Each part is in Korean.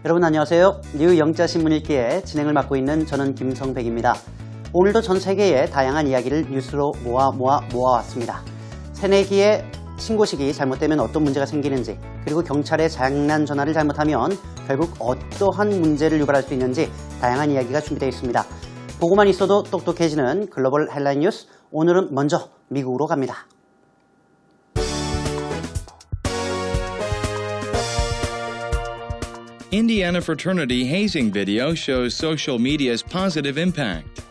여러분 안녕하세요. 뉴 영자신문 읽기의 진행을 맡고 있는 저는 김성백입니다. 오늘도 전 세계의 다양한 이야기를 뉴스로 모아왔습니다. 새내기의 신고식이 잘못되면 어떤 문제가 생기는지, 그리고 경찰의 장난 전화를 잘못하면 결국 어떠한 문제를 유발할 수 있는지 다양한 이야기가 준비되어 있습니다. 보고만 있어도 똑똑해지는 글로벌 헬라인 뉴스, 오늘은 먼저 미국으로 갑니다. Indiana fraternity hazing video shows social media's positive impact.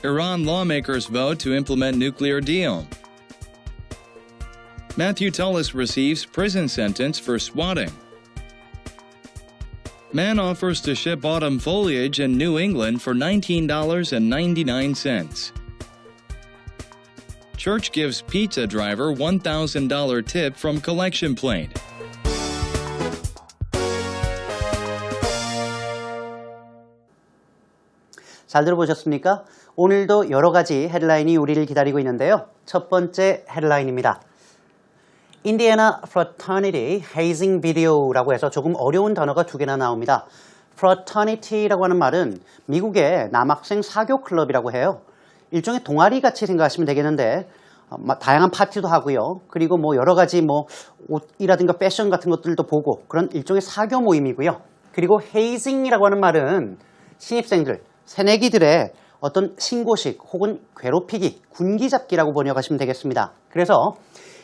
Iran lawmakers vote to implement nuclear deal. Matthew Tullis receives prison sentence for swatting. Man offers to ship autumn foliage in New England for $19.99. Church gives pizza driver $1,000 tip from collection plate. 잘 들어보셨습니까? 오늘도 여러 가지 헤드라인이 우리를 기다리고 있는데요. 첫 번째 헤드라인입니다. 인디애나 fraternity hazing video라고 해서 조금 어려운 단어가 두 개나 나옵니다. fraternity라고 하는 말은 미국의 남학생 사교 클럽이라고 해요. 일종의 동아리 같이 생각하시면 되겠는데 다양한 파티도 하고요. 그리고 여러 가지 옷이라든가 패션 같은 것들도 보고 그런 일종의 사교 모임이고요. 그리고 hazing이라고 하는 말은 신입생들, 새내기들의 어떤 신고식 혹은 괴롭히기, 군기잡기라고 번역하시면 되겠습니다. 그래서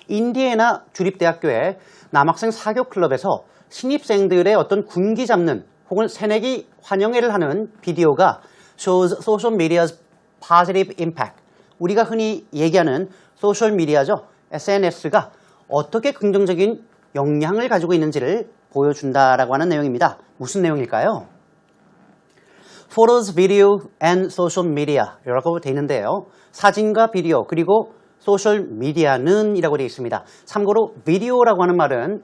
인디애나 주립대학교의 남학생 사교 클럽에서 신입생들의 어떤 군기 잡는 혹은 새내기 환영회를 하는 비디오가 shows social media's positive impact. 우리가 흔히 얘기하는 소셜미디어죠. SNS가 어떻게 긍정적인 영향을 가지고 있는지를 보여준다라고 하는 내용입니다. 무슨 내용일까요? Photos, video, and social media 이라고 되어 있는데요. 사진과 비디오 그리고 소셜미디어는 이라고 되어 있습니다. 참고로 비디오라고 하는 말은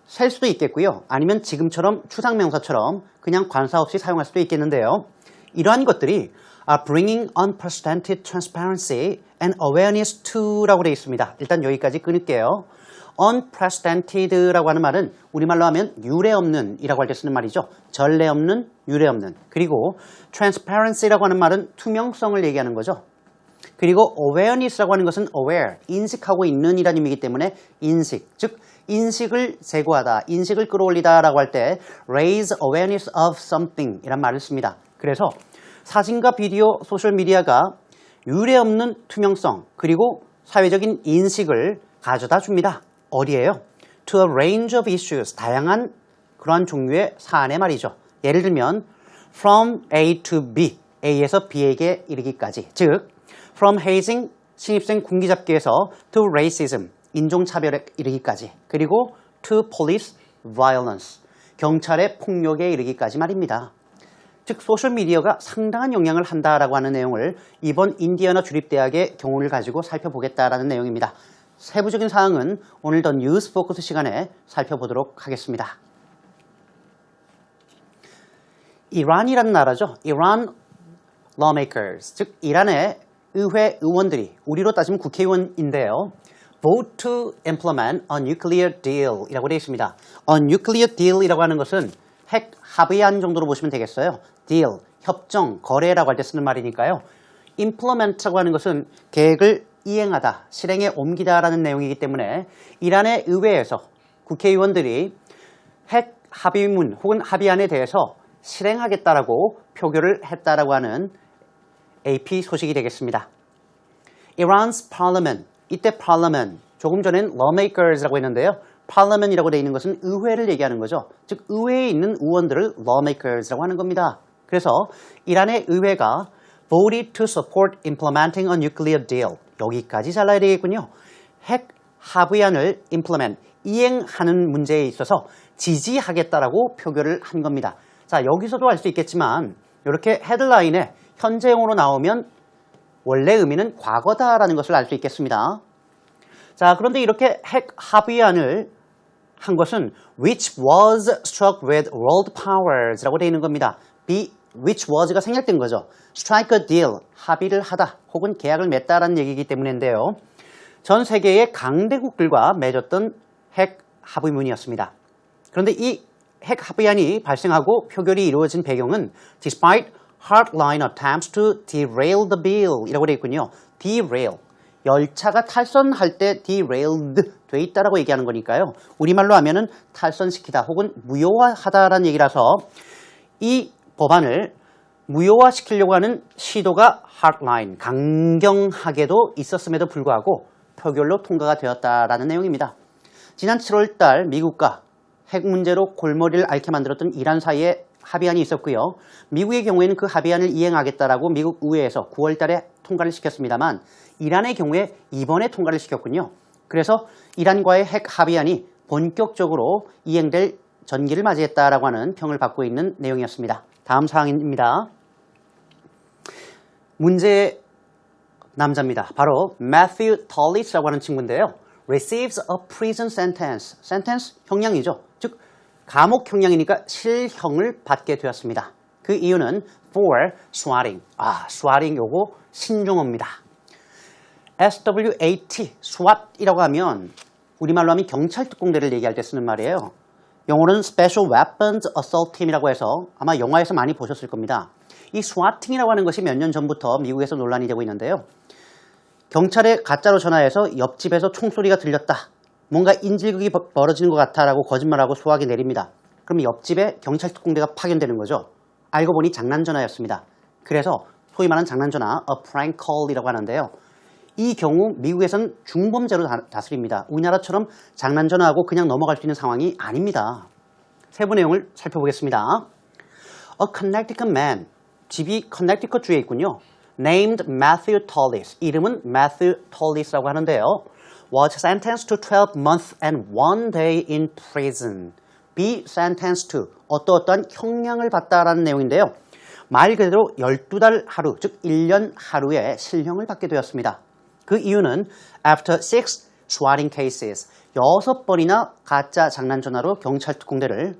셀 수도 있겠고요. 아니면 지금처럼 추상명사처럼 그냥 관사 없이 사용할 수도 있겠는데요. 이러한 것들이 are bringing unprecedented transparency and awareness to 라고 되어 있습니다. 일단 여기까지 끊을게요. unprecedented라고 하는 말은 우리말로 하면 유례 없는 이라고 할 때 쓰는 말이죠. 전례 없는, 유례 없는. 그리고 transparency라고 하는 말은 투명성을 얘기하는 거죠. 그리고 awareness라고 하는 것은 aware, 인식하고 있는 이라는 의미이기 때문에 인식, 즉 인식을 제고하다, 인식을 끌어올리다 라고 할 때 raise awareness of something 이란 말을 씁니다. 그래서 사진과 비디오, 소셜미디어가 유례 없는 투명성 그리고 사회적인 인식을 가져다 줍니다. 어디에요? To a range of issues, 다양한 그러한 종류의 사안의 말이죠. 예를 들면 from A to B, A에서 B에게 이르기까지, 즉 from hazing, 신입생 군기잡기에서 to racism, 인종차별에 이르기까지, 그리고 to police violence, 경찰의 폭력에 이르기까지 말입니다. 즉 소셜미디어가 상당한 영향을 한다라고 하는 내용을 이번 인디애나 주립대학의 경우를 가지고 살펴보겠다라는 내용입니다. 세부적인 사항은 오늘 더 뉴스 포커스 시간에 살펴보도록 하겠습니다. 이란이라는 나라죠. 이란 lawmakers, 즉 이란의 의회 의원들이, 우리로 따지면 국회의원인데요. vote to implement a nuclear deal 이라고 되어 있습니다. a nuclear deal 이라고 하는 것은 핵 합의안 정도로 보시면 되겠어요. deal, 협정, 거래라고 할 때 쓰는 말이니까요. implement라고 하는 것은 계획을 이행하다, 실행에 옮기다 라는 내용이기 때문에 이란의 의회에서 국회의원들이 핵 합의문 혹은 합의안에 대해서 실행하겠다라고 표결을 했다라고 하는 AP 소식이 되겠습니다. Iran's parliament, 이때 parliament, 조금 전엔 lawmakers라고 했는데요. parliament이라고 되어 있는 것은 의회를 얘기하는 거죠. 즉 의회에 있는 의원들을 lawmakers라고 하는 겁니다. 그래서 이란의 의회가 voted to support implementing a nuclear deal. 여기까지 잘라야 되겠군요. 핵 합의안을 implement, 이행하는 문제에 있어서 지지하겠다라고 표결을 한 겁니다. 자, 여기서도 알 수 있겠지만 이렇게 헤드라인에 현재형으로 나오면 원래 의미는 과거다라는 것을 알 수 있겠습니다. 자, 그런데 이렇게 핵 합의안을 한 것은 which was struck with world powers라고 되어 있는 겁니다. which was가 생략된 거죠. strike a deal, 합의를 하다 혹은 계약을 맺다라는 얘기이기 때문인데요. 전 세계의 강대국들과 맺었던 핵 합의문이었습니다. 그런데 이 핵 합의안이 발생하고 표결이 이루어진 배경은 despite hardline attempts to derail the bill 이라고 되어 있군요. derail. 열차가 탈선할 때 derailed 돼 있다라고 얘기하는 거니까요. 우리말로 하면은 탈선시키다 혹은 무효화하다라는 얘기라서 이 법안을 무효화시키려고 하는 시도가 hardline, 강경하게도 있었음에도 불구하고 표결로 통과가 되었다라는 내용입니다. 지난 7월 달 미국과 핵 문제로 골머리를 앓게 만들었던 이란 사이에 합의안이 있었고요. 미국의 경우에는 그 합의안을 이행하겠다라고 미국 의회에서 9월 달에 통과를 시켰습니다만 이란의 경우에 이번에 통과를 시켰군요. 그래서 이란과의 핵 합의안이 본격적으로 이행될 전기를 맞이했다라고 하는 평을 받고 있는 내용이었습니다. 다음 사항입니다. 문제의 남자입니다. 바로 Matthew Tullis라고 하는 친구인데요. receives a prison sentence. sentence, 형량이죠. 즉 감옥 형량이니까 실형을 받게 되었습니다. 그 이유는 for swatting. swatting 요거 신종어입니다. SWAT, SWAT이라고 하면 우리말로 하면 경찰 특공대를 얘기할 때 쓰는 말이에요. 영어로는 Special Weapons Assault Team이라고 해서 아마 영화에서 많이 보셨을 겁니다. 이 SWATing이라고 하는 것이 몇 년 전부터 미국에서 논란이 되고 있는데요. 경찰에 가짜로 전화해서 옆집에서 총소리가 들렸다. 뭔가 인질극이 벌어지는 것 같아라고 거짓말하고 소화기 내립니다. 그럼 옆집에 경찰 특공대가 파견되는 거죠. 알고 보니 장난 전화였습니다. 그래서 소위 말하는 장난 전화, a prank call이라고 하는데요. 이 경우 미국에서는 중범죄로 다스립니다. 우리나라처럼 장난 전화하고 그냥 넘어갈 수 있는 상황이 아닙니다. 세부 내용을 살펴보겠습니다. A Connecticut man, 집이 커넥티컷 주에 있군요. Named Matthew Tullis, 이름은 Matthew Tullis라고 하는데요. Was sentenced to 12 months and 1 day in prison. Be sentenced to, 어떠한 형량을 받다라는 내용인데요. 말 그대로 12달 하루, 즉 1년 하루의 실형을 받게 되었습니다. 그 이유는 after 6 swatting cases, 6번이나 가짜 장난 전화로 경찰 특공대를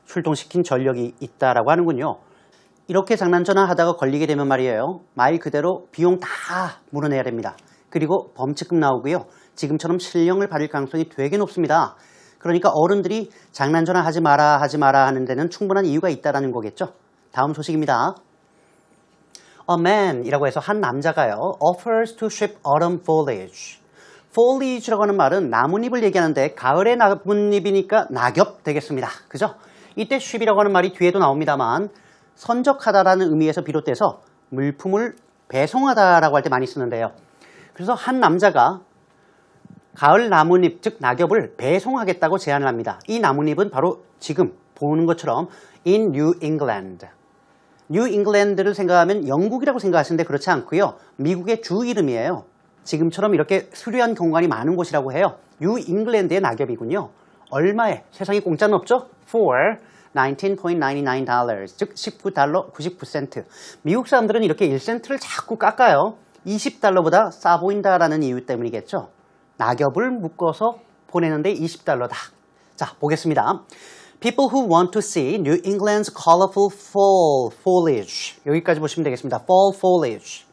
출동시킨 전력이 있다라고 하는군요. 이렇게 장난 전화하다가 걸리게 되면 말이에요. 말 그대로 비용 다 물어내야 됩니다. 그리고 범칙금 나오고요. 지금처럼 실형을 받을 가능성이 되게 높습니다. 그러니까 어른들이 장난 전화 하지 마라 하는 데는 충분한 이유가 있다는 거겠죠. 다음 소식입니다. A man이라고 해서 한 남자가요. offers to ship autumn foliage. foliage라고 하는 말은 나뭇잎을 얘기하는데 가을의 나뭇잎이니까 낙엽 되겠습니다. 그죠? 이때 ship이라고 하는 말이 뒤에도 나옵니다만 선적하다라는 의미에서 비롯돼서 물품을 배송하다라고 할 때 많이 쓰는데요. 그래서 한 남자가 가을 나뭇잎, 즉 낙엽을 배송하겠다고 제안을 합니다. 이 나뭇잎은 바로 지금 보는 것처럼 in New England. New England를 생각하면 영국이라고 생각하시는데 그렇지 않고요. 미국의 주 이름이에요. 지금처럼 이렇게 수려한 경관이 많은 곳이라고 해요. New England의 낙엽이군요. 얼마에? 세상에 공짜는 없죠? For $19.99, 즉 19달러 99센트. 미국 사람들은 이렇게 1센트를 자꾸 깎아요. 20달러보다 싸 보인다라는 이유 때문이겠죠. 낙엽을 묶어서 보내는데 20달러다. 자, 보겠습니다. People who want to see New England's colorful fall foliage. 여기까지 보시면 되겠습니다. Fall foliage.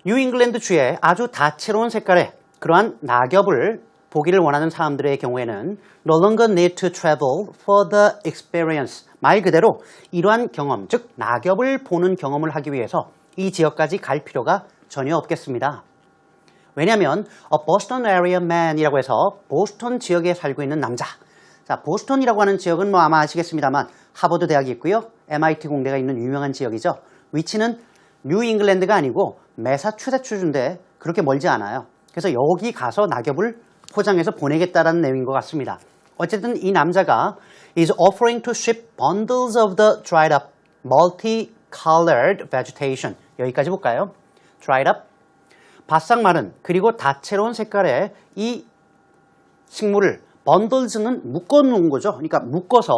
뉴잉글랜드 주에 아주 다채로운 색깔의 그러한 낙엽을 보기를 원하는 사람들의 경우에는 no longer need to travel for the experience. 말 그대로 이러한 경험, 즉 낙엽을 보는 경험을 하기 위해서 이 지역까지 갈 필요가 전혀 없겠습니다. 왜냐하면 a Boston area man이라고 해서 보스턴 지역에 살고 있는 남자. 자, 보스턴이라고 하는 지역은 뭐 아마 아시겠습니다만 하버드 대학이 있고요. MIT 공대가 있는 유명한 지역이죠. 위치는 뉴잉글랜드가 아니고 매사추세츠주인데 그렇게 멀지 않아요. 그래서 여기 가서 낙엽을 포장해서 보내겠다라는 내용인 것 같습니다. 어쨌든 이 남자가 is offering to ship bundles of the dried up multicolored vegetation. 여기까지 볼까요? dried up, 바싹 마른 그리고 다채로운 색깔의 이 식물을 bundles는 묶어놓은 거죠. 그러니까 묶어서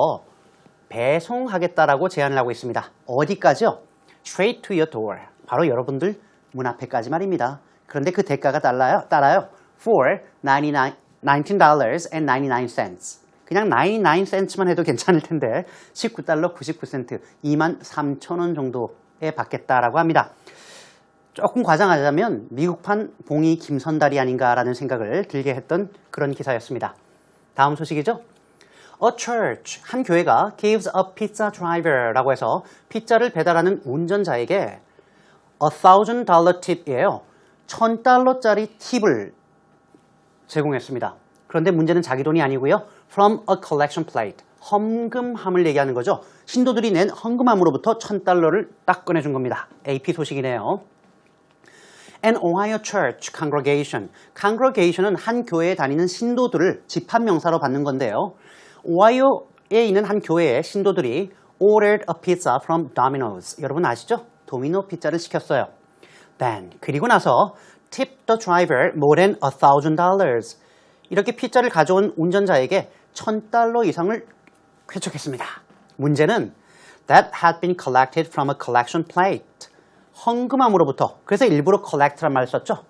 배송하겠다라고 제안을 하고 있습니다. 어디까지요? Straight to your door. 바로 여러분들 문 앞에까지 말입니다. 그런데 그 대가가 따라요. For $19.99. 그냥 99cent만 해도 괜찮을 텐데 19달러 99센트, 23,000원 정도에 받겠다라고 합니다. 조금 과장하자면 미국판 봉이 김선달이 아닌가라는 생각을 들게 했던 그런 기사였습니다. 다음 소식이죠. A church, 한 교회가 gives a pizza driver라고 해서 피자를 배달하는 운전자에게 $1,000 팁이에요. $1,000짜리 팁을 제공했습니다. 그런데 문제는 자기 돈이 아니고요. From a collection plate, 헌금함을 얘기하는 거죠. 신도들이 낸 헌금함으로부터 $1,000를 딱 꺼내준 겁니다. AP 소식이네요. An Ohio Church Congregation. Congregation은 한 교회에 다니는 신도들을 집합명사로 받는 건데요. 오하이오에 있는 한 교회의 신도들이 ordered a pizza from Domino's. 여러분 아시죠? 도미노 피자를 시켰어요. Then, 그리고 나서 tip the driver more than $1,000. 이렇게 피자를 가져온 운전자에게 $1,000 이상을 쾌척했습니다. 문제는 that had been collected from a collection plate. 헌금함으로부터, 그래서 일부러 collect란 말을 썼죠.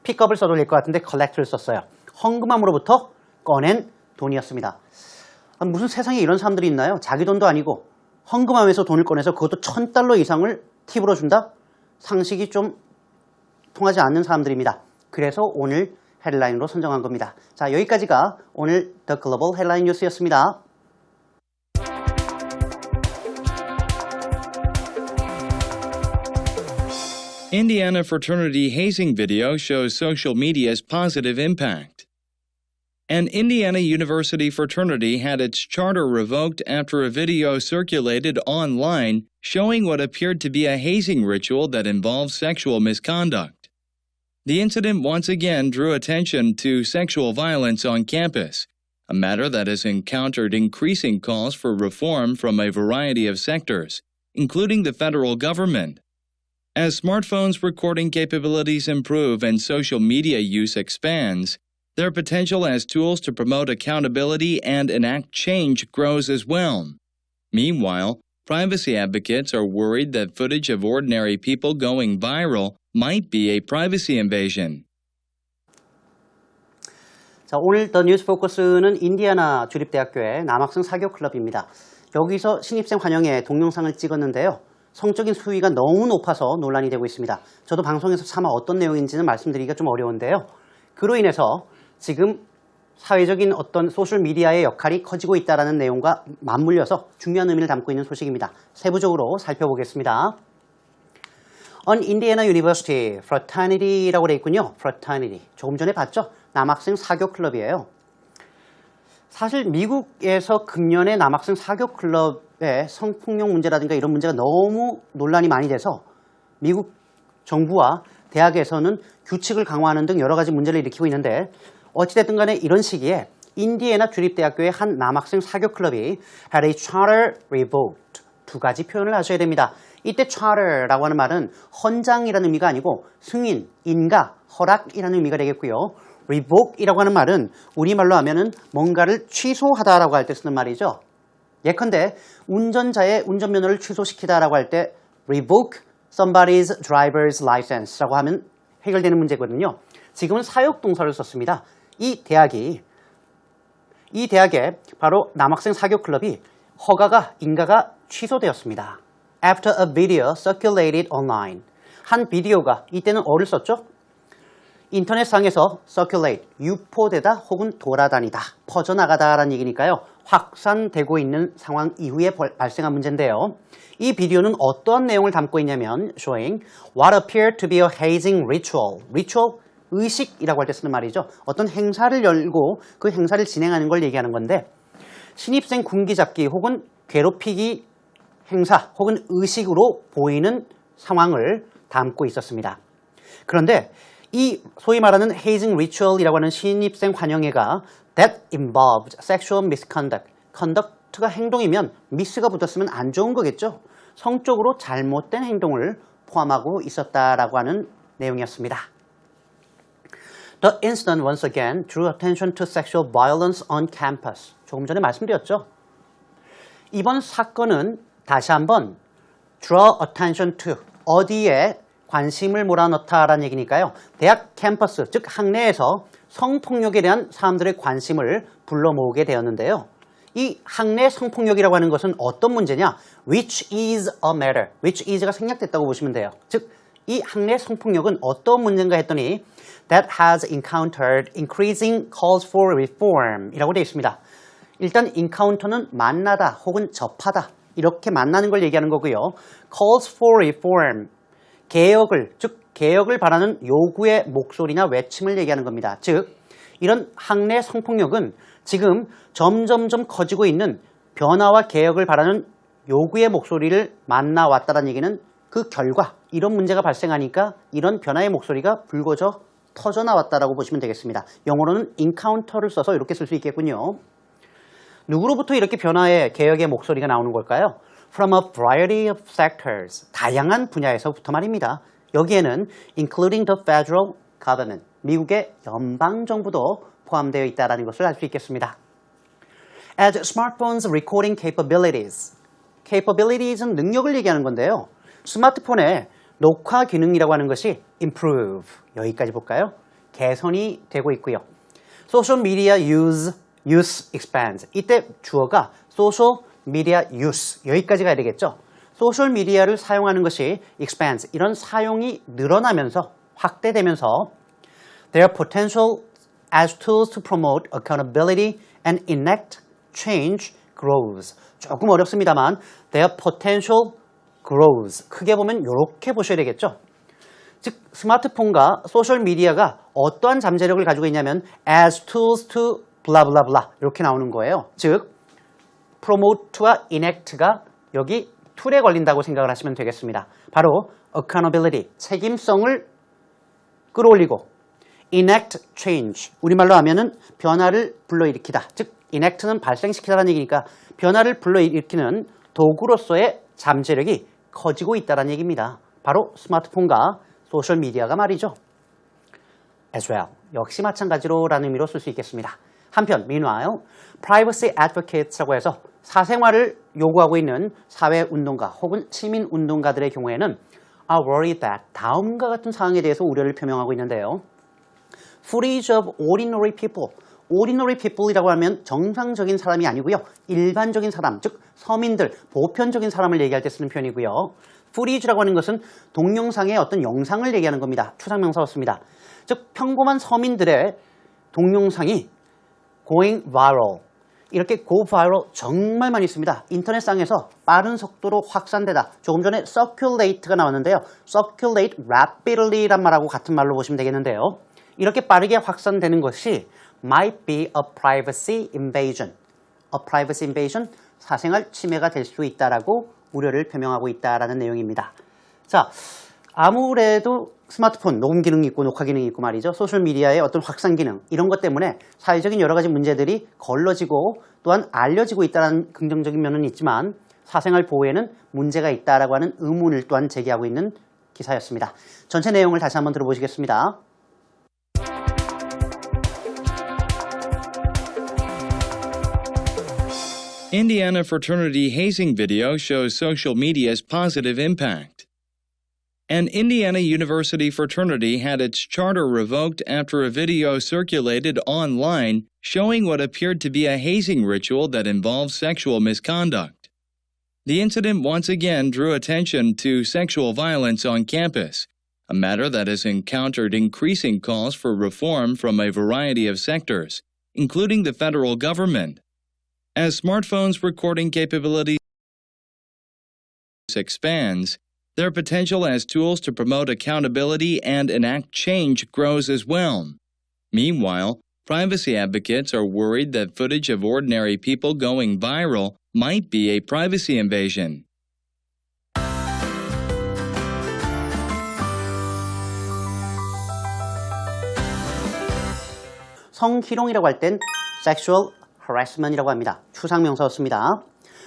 픽업을 써도 될 것 같은데 collect를 썼어요. 헌금함으로부터 꺼낸 돈이었습니다. 무슨 세상에 이런 사람들이 있나요? 자기 돈도 아니고 헌금함에서 돈을 꺼내서 그것도 $1,000 이상을 팁으로 준다? 상식이 좀 통하지 않는 사람들입니다. 그래서 오늘 헤드라인으로 선정한 겁니다. 자, 여기까지가 오늘 The Global Headline News였습니다. Indiana fraternity hazing video shows social media's positive impact. An Indiana University fraternity had its charter revoked after a video circulated online showing what appeared to be a hazing ritual that involves sexual misconduct. The incident once again drew attention to sexual violence on campus, a matter that has encountered increasing calls for reform from a variety of sectors, including the federal government. As smartphones' recording capabilities improve and social media use expands, their potential as tools to promote accountability and enact change grows as well. Meanwhile, privacy advocates are worried that footage of ordinary people going viral might be a privacy invasion. 자, 오늘 더 뉴스 포커스는 인디애나 주립대학교의 남학생 사교 클럽입니다. 여기서 신입생 환영회 동영상을 찍었는데요. 성적인 수위가 너무 높아서 논란이 되고 있습니다. 저도 방송에서 차마 어떤 내용인지는 말씀드리기가 좀 어려운데요. 그로 인해서 지금 사회적인 어떤 소셜미디어의 역할이 커지고 있다는 내용과 맞물려서 중요한 의미를 담고 있는 소식입니다. 세부적으로 살펴보겠습니다. On Indiana University Fraternity라고 되어 있군요. Fraternity. 조금 전에 봤죠? 남학생 사교 클럽이에요. 사실 미국에서 금년에 남학생 사교 클럽의 성폭력 문제라든가 이런 문제가 너무 논란이 많이 돼서 미국 정부와 대학에서는 규칙을 강화하는 등 여러 가지 문제를 일으키고 있는데 어찌됐든 간에 이런 시기에 인디애나 주립대학교의 한 남학생 사교 클럽이 had a charter revoked. 두 가지 표현을 하셔야 됩니다. 이때 charter라고 하는 말은 헌장이라는 의미가 아니고 승인, 인가, 허락이라는 의미가 되겠고요. revoke이라고 하는 말은 우리말로 하면은 뭔가를 취소하다라고 할 때 쓰는 말이죠. 예컨대 운전자의 운전면허를 취소시키다라고 할 때 revoke somebody's driver's license라고 하면 해결되는 문제거든요. 지금은 사역동사를 썼습니다. 이 대학에 바로 남학생 사교 클럽이 허가가, 인가가 취소되었습니다. After a video circulated online. 한 비디오가, 이때는 어를 썼죠? 인터넷상에서 circulate, 유포되다 혹은 돌아다니다, 퍼져나가다라는 얘기니까요. 확산되고 있는 상황 이후에 발생한 문제인데요. 이 비디오는 어떠한 내용을 담고 있냐면 showing what appeared to be a hazing ritual. ritual, 의식이라고 할 때 쓰는 말이죠. 어떤 행사를 열고 그 행사를 진행하는 걸 얘기하는 건데 신입생 군기잡기 혹은 괴롭히기 행사 혹은 의식으로 보이는 상황을 담고 있었습니다. 그런데 이 소위 말하는 hazing ritual이라고 하는 신입생 환영회가 that involved sexual misconduct. conduct가 행동이면 miss가 붙었으면 안 좋은 거겠죠. 성적으로 잘못된 행동을 포함하고 있었다라고 하는 내용이었습니다. The incident once again drew attention to sexual violence on campus. 조금 전에 말씀드렸죠. 이번 사건은 다시 한번 draw attention to, 어디에 관심을 몰아넣다라는 얘기니까요. 대학 캠퍼스, 즉 학내에서 성폭력에 대한 사람들의 관심을 불러 모으게 되었는데요. 이 학내 성폭력이라고 하는 것은 어떤 문제냐? Which is a matter. Which is가 생략됐다고 보시면 돼요. 즉, 이 학내 성폭력은 어떤 문제인가 했더니 That has encountered increasing calls for reform 이라고 되어 있습니다. 일단 encounter는 만나다 혹은 접하다 이렇게 만나는 걸 얘기하는 거고요. calls for reform, 개혁을 바라는 요구의 목소리나 외침을 얘기하는 겁니다. 즉 이런 학내 성폭력은 지금 점점점 커지고 있는 변화와 개혁을 바라는 요구의 목소리를 만나왔다는 얘기는 그 결과 이런 문제가 발생하니까 이런 변화의 목소리가 불거져 터져나왔다라고 보시면 되겠습니다. 영어로는 encounter를 써서 이렇게 쓸 수 있겠군요. 누구로부터 이렇게 변화의 개혁의 목소리가 나오는 걸까요? From a variety of sectors, 다양한 분야에서부터 말입니다. 여기에는 including the federal government, 미국의 연방정부도 포함되어 있다는 것을 알 수 있겠습니다. As smartphones' recording capabilities는 능력을 얘기하는 건데요. 스마트폰의 녹화 기능이라고 하는 것이 improve, 여기까지 볼까요? 개선이 되고 있고요. Social media use expands, 이때 주어가 social media use, 여기까지 가야 되겠죠. 소셜 미디어를 사용하는 것이 expands, 이런 사용이 늘어나면서 확대되면서 their potential as tools to promote accountability and enact change grows. 조금 어렵습니다만 their potential grows. 크게 보면 이렇게 보셔야 되겠죠. 즉 스마트폰과 소셜 미디어가 어떠한 잠재력을 가지고 있냐면 as tools to blah blah blah 이렇게 나오는 거예요. 즉 promote와 enact가 여기 툴에 걸린다고 생각을 하시면 되겠습니다. 바로 accountability, 책임성을 끌어올리고 enact change, 우리말로 하면은 변화를 불러일으키다. 즉 enact는 발생시키다라는 얘기니까 변화를 불러일으키는 도구로서의 잠재력이 커지고 있다는 얘기입니다. 바로 스마트폰과 소셜미디어가 말이죠. as well, 역시 마찬가지로 라는 의미로 쓸 수 있겠습니다. 한편 meanwhile, privacy advocates라고 해서 사생활을 요구하고 있는 사회운동가 혹은 시민운동가들의 경우에는 are worried that 다음과 같은 사항에 대해서 우려를 표명하고 있는데요. footage of ordinary people이라고 하면 정상적인 사람이 아니고요. 일반적인 사람, 즉 서민들, 보편적인 사람을 얘기할 때 쓰는 표현이고요. footage라고 하는 것은 동영상의 어떤 영상을 얘기하는 겁니다. 추상명사였습니다. 즉 평범한 서민들의 동영상이 going viral, 이렇게 go viral 정말 많이 있습니다. 인터넷상에서 빠른 속도로 확산되다. 조금 전에 circulate가 나왔는데요. circulate rapidly란 말하고 같은 말로 보시면 되겠는데요. 이렇게 빠르게 확산되는 것이 might be a privacy invasion. a privacy invasion, 사생활 침해가 될 수 있다라고 우려를 표명하고 있다라는 내용입니다. 자, 아무래도 스마트폰 녹음 기능이 있고 녹화 기능이 있고 말이죠. 소셜미디어의 어떤 확산 기능 이런 것 때문에 사회적인 여러 가지 문제들이 걸러지고 또한 알려지고 있다는 긍정적인 면은 있지만 사생활 보호에는 문제가 있다라고 하는 의문을 또한 제기하고 있는 기사였습니다. 전체 내용을 다시 한번 들어보시겠습니다. Indiana fraternity hazing video shows social media's positive impact. An Indiana University fraternity had its charter revoked after a video circulated online showing what appeared to be a hazing ritual that involves sexual misconduct. The incident once again drew attention to sexual violence on campus, a matter that has encountered increasing calls for reform from a variety of sectors, including the federal government. As smartphones' recording capabilities expands, their potential as tools to promote accountability and enact change grows as well. Meanwhile, privacy advocates are worried that footage of ordinary people going viral might be a privacy invasion. 성희롱이라고 할 땐 sexual harassment이라고 합니다. 추상명사였습니다.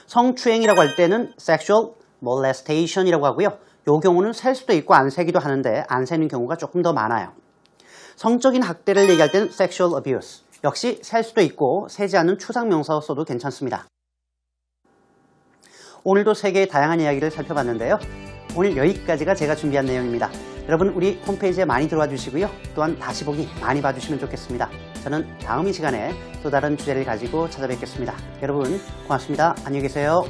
성추행이라고 할 때는 sexual molestation이라고 하고요. 이 경우는 셀 수도 있고 안 세기도 하는데 안 세는 경우가 조금 더 많아요. 성적인 학대를 얘기할 때는 sexual abuse, 역시 셀 수도 있고 세지 않는 추상명사로 써도 괜찮습니다. 오늘도 세계의 다양한 이야기를 살펴봤는데요. 오늘 여기까지가 제가 준비한 내용입니다. 여러분 우리 홈페이지에 많이 들어와 주시고요. 또한 다시 보기 많이 봐주시면 좋겠습니다. 저는 다음 이 시간에 또 다른 주제를 가지고 찾아뵙겠습니다. 여러분 고맙습니다. 안녕히 계세요.